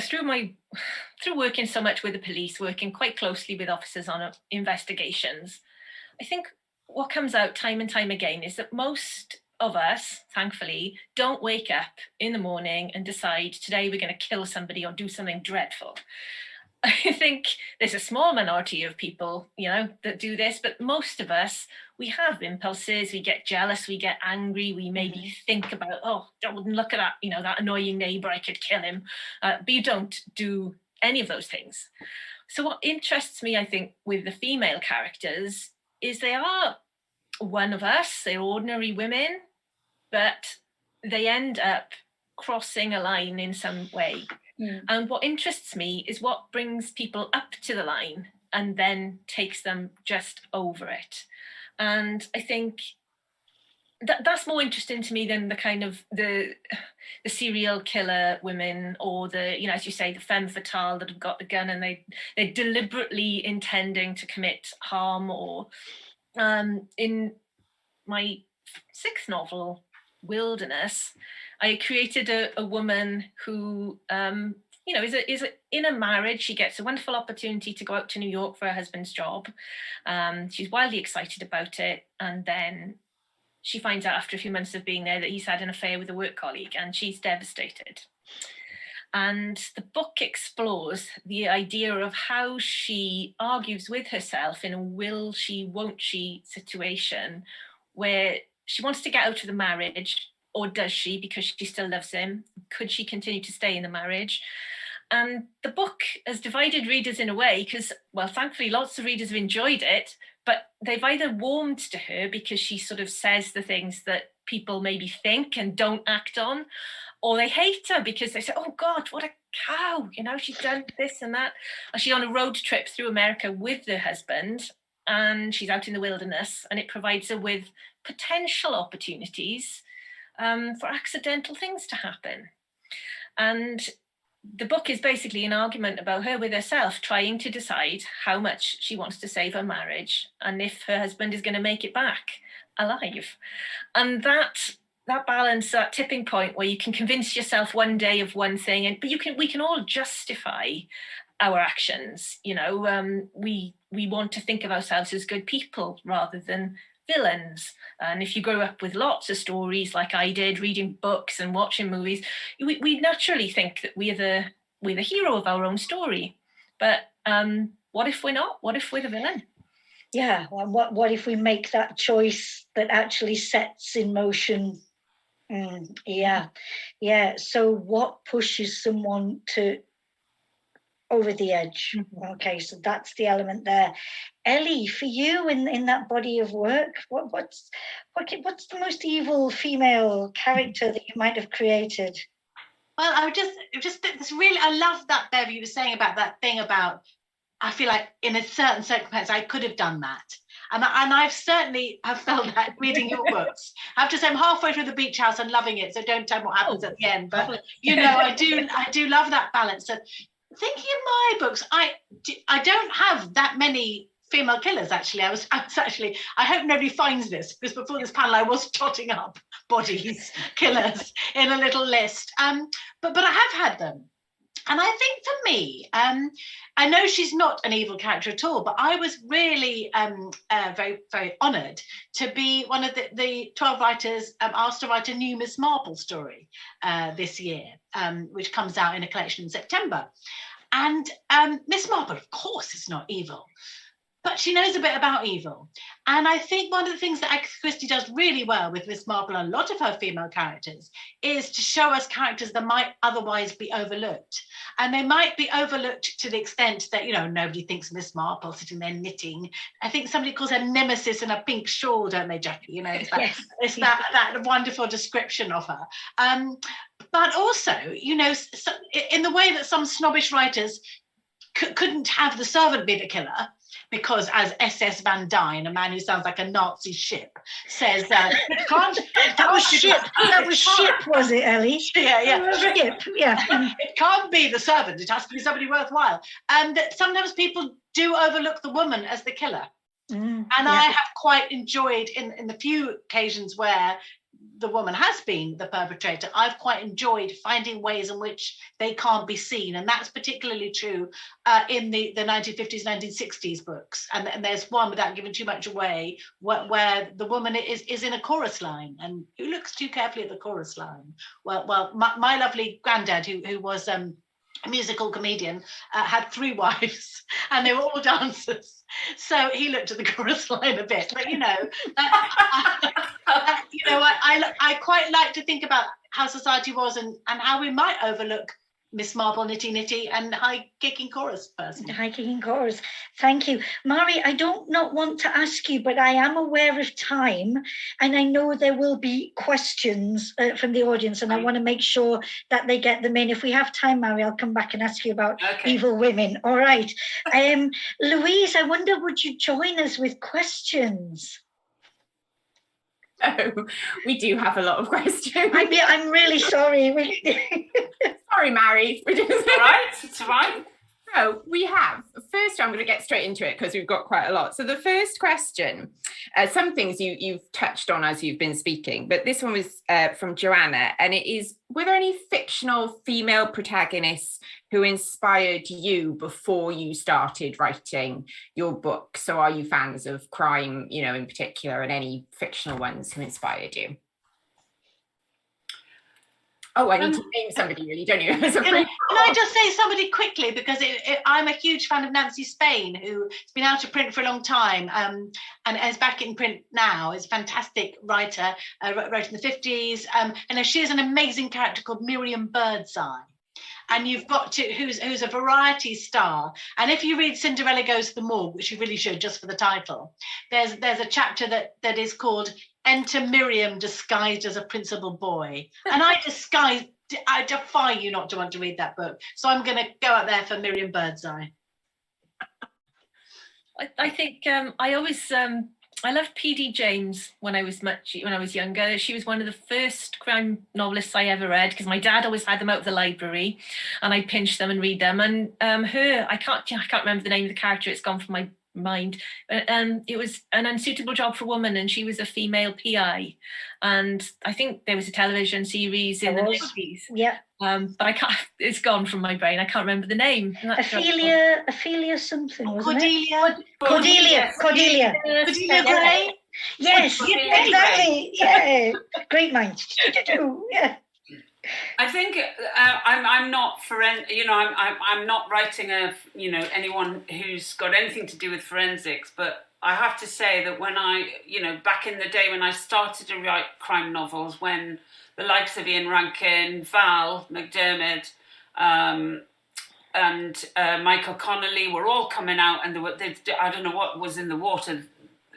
through working so much with the police, working quite closely with officers on investigations, I think what comes out time and time again is that most of us, thankfully, don't wake up in the morning and decide today we're going to kill somebody or do something dreadful. I think there's a small minority of people, that do this, but most of us, we have impulses, we get jealous, we get angry, we maybe think about, oh, look at that, that annoying neighbor, I could kill him. But you don't do any of those things. So what interests me, I think, with the female characters is they are one of us, they're ordinary women, but they end up crossing a line in some way. And what interests me is what brings people up to the line and then takes them just over it. And I think that's more interesting to me than the kind of the serial killer women, or the, as you say, the femme fatale that have got the gun and they're deliberately intending to commit harm. Or in my 6th novel, Wilderness, I created a woman who, is in a marriage. She gets a wonderful opportunity to go out to New York for her husband's job. She's wildly excited about it. And then she finds out after a few months of being there that he's had an affair with a work colleague, and she's devastated. And the book explores the idea of how she argues with herself in a will she, won't she situation, where she wants to get out of the marriage, or does she, because she still loves him? Could she continue to stay in the marriage? And the book has divided readers in a way, because, well, thankfully, lots of readers have enjoyed it, but they've either warmed to her because she sort of says the things that people maybe think and don't act on, or they hate her because they say, oh God, what a cow, she's done this and that. And she's on a road trip through America with her husband, and she's out in the wilderness, and it provides her with potential opportunities for accidental things to happen. And the book is basically an argument about her with herself, trying to decide how much she wants to save her marriage and if her husband is going to make it back alive. And that balance, that tipping point where you can convince yourself one day of one thing, but we can all justify our actions. We want to think of ourselves as good people rather than villains. And if you grow up with lots of stories like I did, reading books and watching movies, we naturally think that we're the hero of our own story. But what if we're not? What if we're the villain? Yeah, well, what if we make that choice that actually sets in motion? Yeah. So what pushes someone to over the edge? Okay, so that's the element there. Elly, for you in that body of work, what's the most evil female character that you might have created? Well, I love that, Bev, you were saying about that thing about, I feel like in a certain circumstance I could have done that. And I've certainly have felt that reading your books. I have to say I'm halfway through The Beach House and loving it, so don't tell me what happens at the end. But I do love that balance. And thinking of my books, I don't have that many female killers, actually. I was actually, I hope nobody finds this, because before this panel I was totting up bodies, killers in a little list. But I have had them. And I think for me, I know she's not an evil character at all, but I was really very, very honoured to be one of the 12 writers asked to write a new Miss Marple story this year, which comes out in a collection in September. And Miss Marple, of course, is not evil, but she knows a bit about evil. And I think one of the things that Agatha Christie does really well with Miss Marple and a lot of her female characters is to show us characters that might otherwise be overlooked. And they might be overlooked to the extent that, nobody thinks Miss Marple sitting there knitting. I think somebody calls her Nemesis in a pink shawl, don't they, Jacky? It's that wonderful description of her. But also, in the way that some snobbish writers couldn't have the servant be the killer, because as SS Van Dyne, a man who sounds like a Nazi ship, says that it can't. That was ship. That was ship, was it, Elly? Yeah. Ship, yeah. It can't be the servant. It has to be somebody worthwhile. And that sometimes people do overlook the woman as the killer. I have quite enjoyed in the few occasions where the woman has been the perpetrator, I've quite enjoyed finding ways in which they can't be seen. And that's particularly true in the 1950s, 1960s books. And there's one, without giving too much away, where the woman is in a chorus line. And who looks too carefully at the chorus line? Well, my lovely granddad, who was musical comedian, had 3 wives, and they were all dancers. So he looked at the chorus line a bit, but I quite like to think about how society was and how we might overlook Miss Marble Nitty Nitty and high kicking chorus person. High kicking chorus. Thank you. Mari, I don't not want to ask you, but I am aware of time, and I know there will be questions from the audience, and I want to make sure that they get them in. If we have time, Mari, I'll come back and ask you about evil women. All right. Louise, I wonder, would you join us with questions? So we do have a lot of questions. I'm really sorry. Sorry, Mary. It's all right. It's all right. So we have, first I'm going to get straight into it because we've got quite a lot. So the first question, some things you've touched on as you've been speaking, but this one was from Joanna, and it is, were there any fictional female protagonists who inspired you before you started writing your book? So are you fans of crime, in particular, and any fictional ones who inspired you? Oh, I need to name somebody, really, don't you? Can I just say somebody quickly, because I'm a huge fan of Nancy Spain, who's been out of print for a long time, and is back in print now. Is a fantastic writer, wrote in the 50s, and she is an amazing character called Miriam Birdseye. And you've got who's a variety star. And if you read Cinderella Goes to the Morgue, which you really should just for the title, there's a chapter that is called Enter Miriam disguised as a principal boy. And I defy you not to want to read that book. So I'm going to go out there for Miriam Birdseye. I think I always I loved P.D. James when I was younger. She was one of the first crime novelists I ever read, because my dad always had them out of the library, and I'd pinch them and read them. And I can't remember the name of the character. It's gone from my mind. It was An Unsuitable Job for a Woman, and she was a female PI. And I think there was a television series in the 90s. Yeah. But I can't. It's gone from my brain. I can't remember the name. Ophelia something. Cordelia. Cordelia Gray. Yes, exactly. Yeah, great mind. Yeah. I think I'm not I'm not writing anyone who's got anything to do with forensics, but I have to say that when I back in the day when I started to write crime novels, when the likes of Ian Rankin, Val McDermid, and Michael Connolly were all coming out, and I don't know what was in the water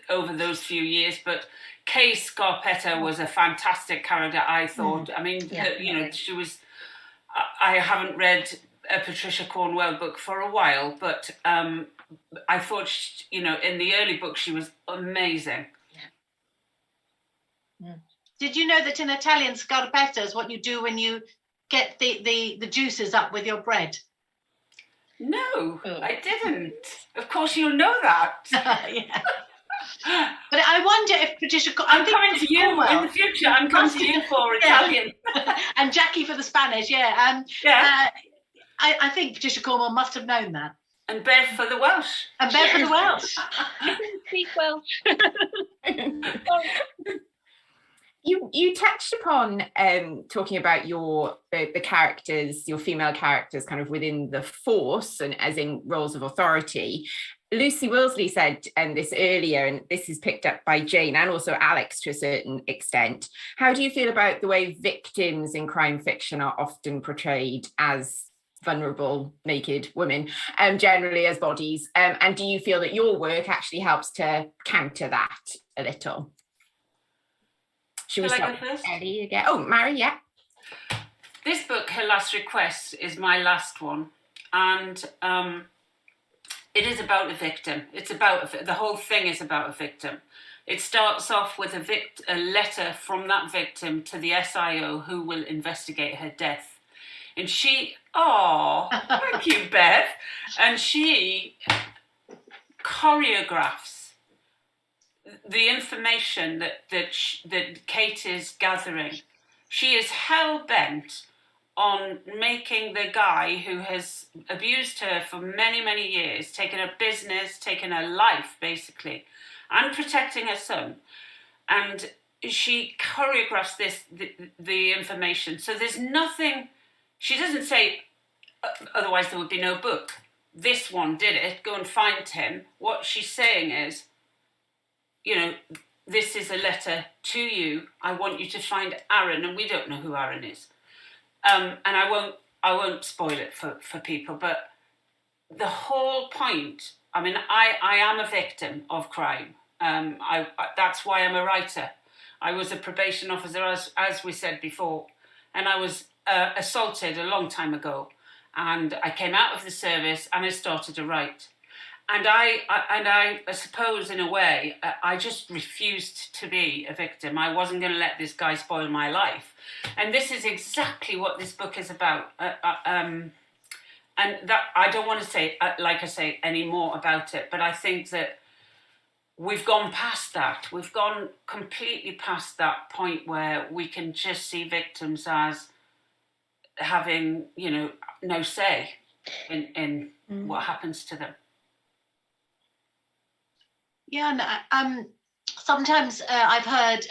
over those few years, but Kay Scarpetta was a fantastic character, I thought. I mean, she was... I haven't read a Patricia Cornwell book for a while, but I thought, in the early books, she was amazing. Yeah. Did you know that in Italian, scarpetta is what you do when you get the juices up with your bread? No, I didn't. Of course, you'll know that. Yeah. But I wonder if Patricia... I'm coming to you in the future. I'm coming to you for Italian. And Jacky for the Spanish, yeah. I think Patricia Cornwell must have known that. And Bev for the Welsh. And Bev for the Welsh. I didn't speak Welsh. You touched upon talking about the characters, your female characters, kind of within the force and as in roles of authority. Lucy Wilsley said this earlier, and this is picked up by Jane and also Alex to a certain extent. How do you feel about the way victims in crime fiction are often portrayed as vulnerable, naked women, generally as bodies? And do you feel that your work actually helps to counter that a little? Should we start with Elly again? Oh, Mary, yeah. This book, Her Last Request, is my last one. And it is about a victim. It's about the whole thing is about a victim. It starts off with a letter from that victim to the SIO who will investigate her death. And thank you, Bev. And she choreographs the information that Kate is gathering. She is hell-bent on making the guy who has abused her for many, many years, taken her business, taken her life, basically, and protecting her son. And she choreographs the information. So there's nothing... She doesn't say, otherwise there would be no book. This one did it. Go and find him. What she's saying is, you know, this is a letter to you. I want you to find Aaron, and we don't know who Aaron is. And I won't spoil it for people, but the whole point, I mean, I am a victim of crime. That's why I'm a writer. I was a probation officer, as we said before, and I was assaulted a long time ago. And I came out of the service and I started to write. And I suppose, in a way, I just refused to be a victim. I wasn't going to let this guy spoil my life. And this is exactly what this book is about. And that I don't want to say, like I say, any more about it. But I think that we've gone past that. We've gone completely past that point where we can just see victims as having, you know, no say in what happens to them. Yeah, and sometimes I've heard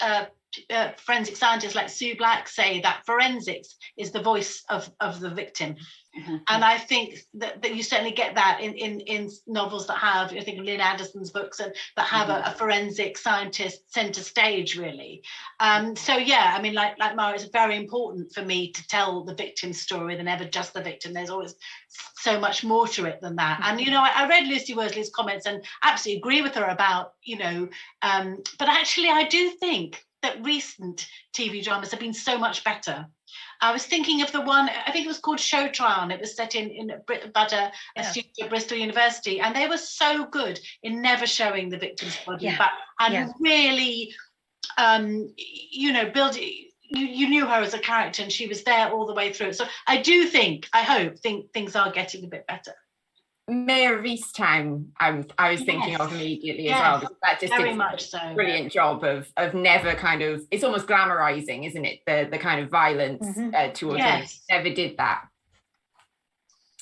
forensic scientists like Sue Black say that forensics is the voice of the victim. Mm-hmm. And I think that you certainly get that in novels that have, I think, Lynn Anderson's books, and that have a forensic scientist centre stage, really. So yeah, I mean, like Mara, it's very important for me to tell the victim's story than ever just the victim. There's always so much more to it than that. And, you know, I read Lucy Worsley's comments and absolutely agree with her about, you know, but actually I do think that recent TV dramas have been so much better. I was thinking of the one, I think it was called Show Trial, and it was set in about a student at Bristol University, and they were so good in never showing the victim's body, and really, you know, you knew her as a character, and she was there all the way through. So I hope things are getting a bit better. Mayor of Easttown, I was thinking of immediately as well. That just very did much so. Brilliant job of never kind of, it's almost glamorizing, isn't it? The kind of violence towards women. Never did that.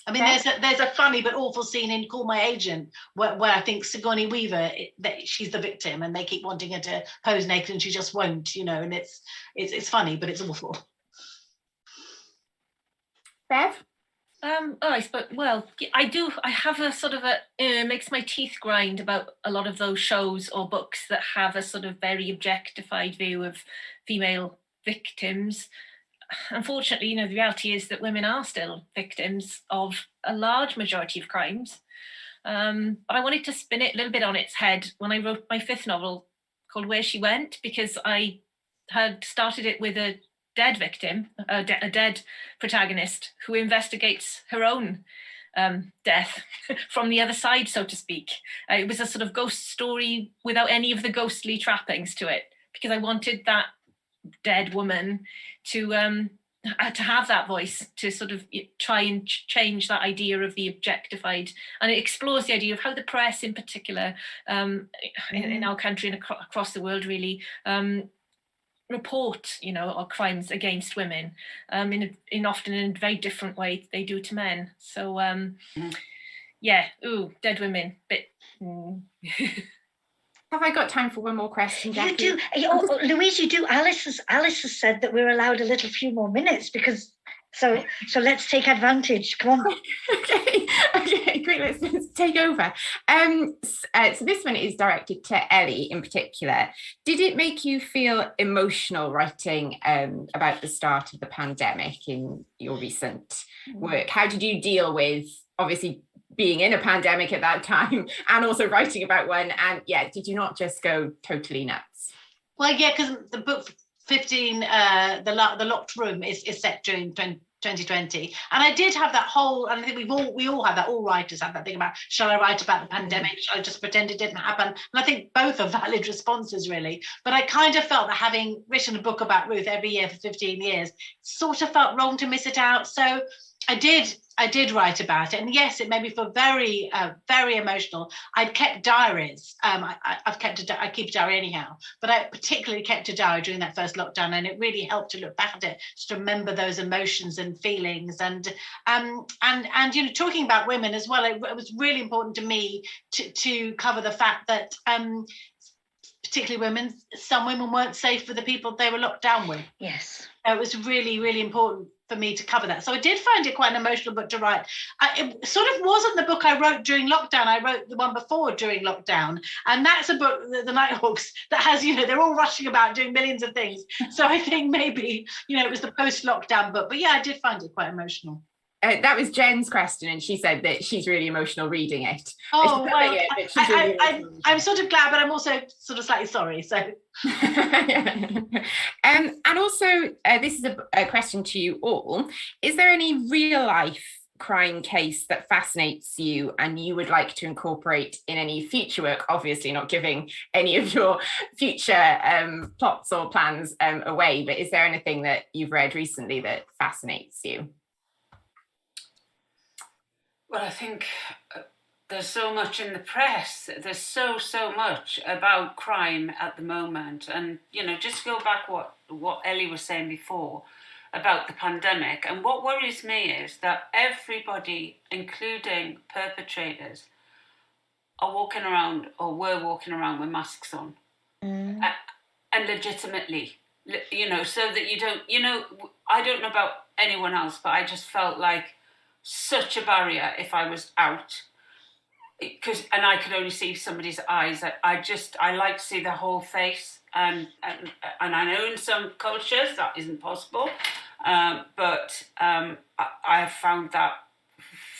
I mean, there's a funny but awful scene in Call My Agent where I think Sigourney Weaver, that she's the victim, and they keep wanting her to pose naked and she just won't, you know, and it's funny, but it's awful. Bev? I suppose, well, I have a sort of makes my teeth grind about a lot of those shows or books that have a sort of very objectified view of female victims. Unfortunately, you know, the reality is that women are still victims of a large majority of crimes. But I wanted to spin it a little bit on its head when I wrote my fifth novel called Where She Went, because I had started it with a dead victim, a dead protagonist who investigates her own death from the other side, so to speak. It was a sort of ghost story without any of the ghostly trappings to it, because I wanted that dead woman to have that voice, to sort of try and change that idea of the objectified. And it explores the idea of how the press in particular, in our country and across the world really, report, you know, or crimes against women in often in a very different way they do to men. So dead women, Have I got time for one more question, Jacky? You do. Louise, you do. Alice has said that we're allowed a few more minutes, because so let's take advantage. Come on. Okay, great. Let's take over. So this one is directed to Elly in particular. Did it make you feel emotional writing about the start of the pandemic in your recent work? How did you deal with, obviously, being in a pandemic at that time and also writing about one? And did you not just go totally nuts? Well, yeah, because the book 15, the Locked Room is set during 2020, and I did have that whole, and I think we all have that, all writers have that thing about, shall I write about the pandemic, shall I just pretend it didn't happen? And I think both are valid responses, really. But I kind of felt that having written a book about Ruth every year for 15 years sort of felt wrong to miss it out. So I did write about it, and yes, it made me feel very, very emotional. I'd kept diaries. I keep a diary anyhow, but I particularly kept a diary during that first lockdown, and it really helped to look back at it, just to remember those emotions and feelings. And you know, talking about women as well, it was really important to me to cover the fact that particularly women, some women weren't safe with the people they were locked down with. Yes. It was really, really important for me to cover that. So I did find it quite an emotional book to write. It sort of wasn't the book I wrote during lockdown. I wrote the one before during lockdown. And that's a book, the Nighthawks, that has, they're all rushing about doing millions of things. So I think maybe, it was the post-lockdown book. But yeah, I did find it quite emotional. That was Jen's question, and she said that she's really emotional reading it. Oh, well, I'm sort of glad, but I'm also sort of slightly sorry. So, and also, this is a question to you all. Is there any real life crime case that fascinates you and you would like to incorporate in any future work? Obviously not giving any of your future plots or plans away, but is there anything that you've read recently that fascinates you? Well, I think there's so much in the press. There's so much about crime at the moment. And, just go back what Elly was saying before about the pandemic. And what worries me is that everybody, including perpetrators, are walking around or were walking around with masks on. And legitimately, so that you don't, I don't know about anyone else, but I just felt like such a barrier if I was out, and I could only see somebody's eyes. I like to see the whole face, and I know in some cultures that isn't possible, but I have found that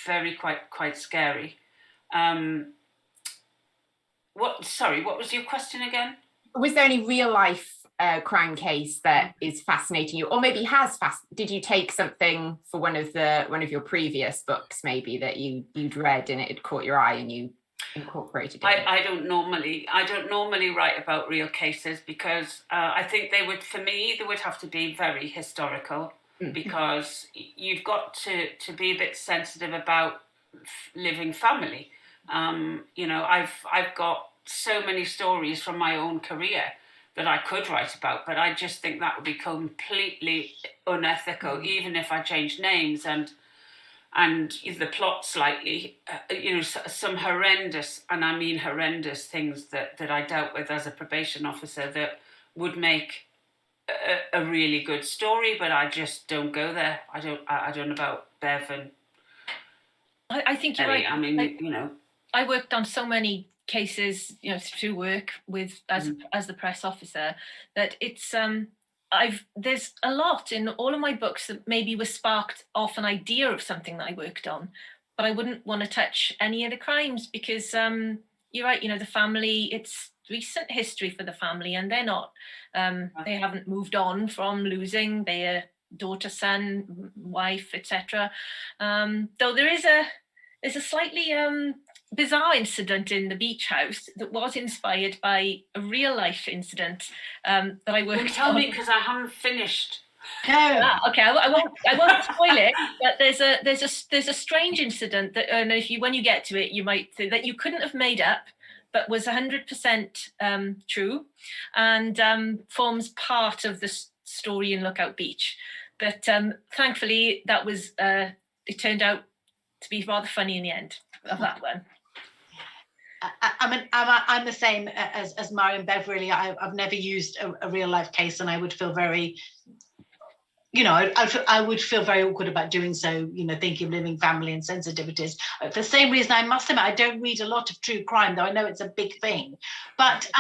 very quite scary. What was your question again? Was there any real life crime case that is fascinating you, or maybe did you take something for one of your previous books maybe that you'd read and it had caught your eye and you incorporated it? I don't normally write about real cases because I think they would have to be very historical, because you've got to be a bit sensitive about living family. I've got so many stories from my own career that I could write about, but I just think that would be completely unethical, even if I changed names and the plot slightly. Some horrendous, and I mean horrendous, things that I dealt with as a probation officer that would make a really good story, but I just don't go there. I don't know about Bev and I think you're Elly. right. I mean, I worked on so many cases, through work with as the press officer, that it's there's a lot in all of my books that maybe was sparked off an idea of something that I worked on, but I wouldn't want to touch any of the crimes because you're right, the family, it's recent history for the family, and they're not they haven't moved on from losing their daughter, son, wife, etc. Though there's a slightly bizarre incident in the beach house that was inspired by a real life incident that I worked on. Tell me, because I haven't finished. Okay, I won't spoil it. But there's a strange incident that when you get to it, you might think that you couldn't have made up, but was 100% true, and forms part of the story in Lookout Beach. But thankfully, that was it turned out to be rather funny in the end of that one. I'm the same as Mari and Bev, really. I've never used a real life case, and I would feel very, I would feel very awkward about doing so, thinking of living family and sensitivities. For the same reason, I must admit, I don't read a lot of true crime, though I know it's a big thing. But,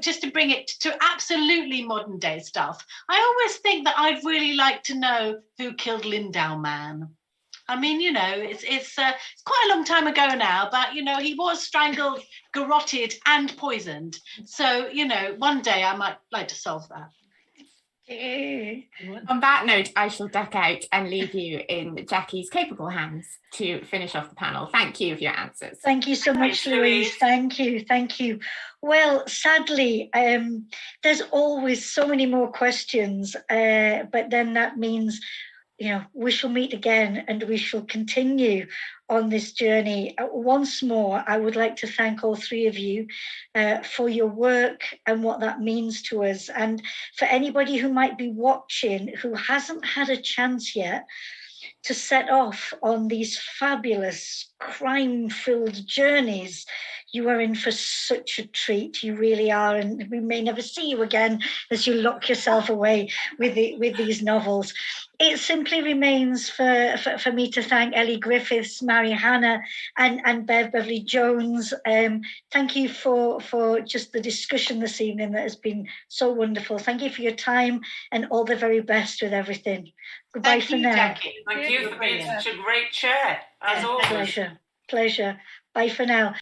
just to bring it to absolutely modern day stuff, I always think that I'd really like to know who killed Lindau Man. I mean, it's quite a long time ago now, but, he was strangled, garroted and poisoned. So, one day I might like to solve that. On that note, I shall duck out and leave you in Jacky's capable hands to finish off the panel. Thank you for your answers. Thank you so much, Louise. Thank you. Well, sadly, there's always so many more questions, but then that means we shall meet again and we shall continue on this journey. Once more, I would like to thank all three of you for your work and what that means to us. And for anybody who might be watching who hasn't had a chance yet to set off on these fabulous crime-filled journeys, you are in for such a treat. You really are, and we may never see you again as you lock yourself away with these novels. it simply remains for me to thank Elly Griffiths, Mary Hannah, and Beverley Jones. Thank you for just the discussion this evening that has been so wonderful. Thank you for your time and all the very best with everything. Goodbye Thank for you, now. Jacky. Thank you for being such a great chair, as always. Pleasure. Bye for now.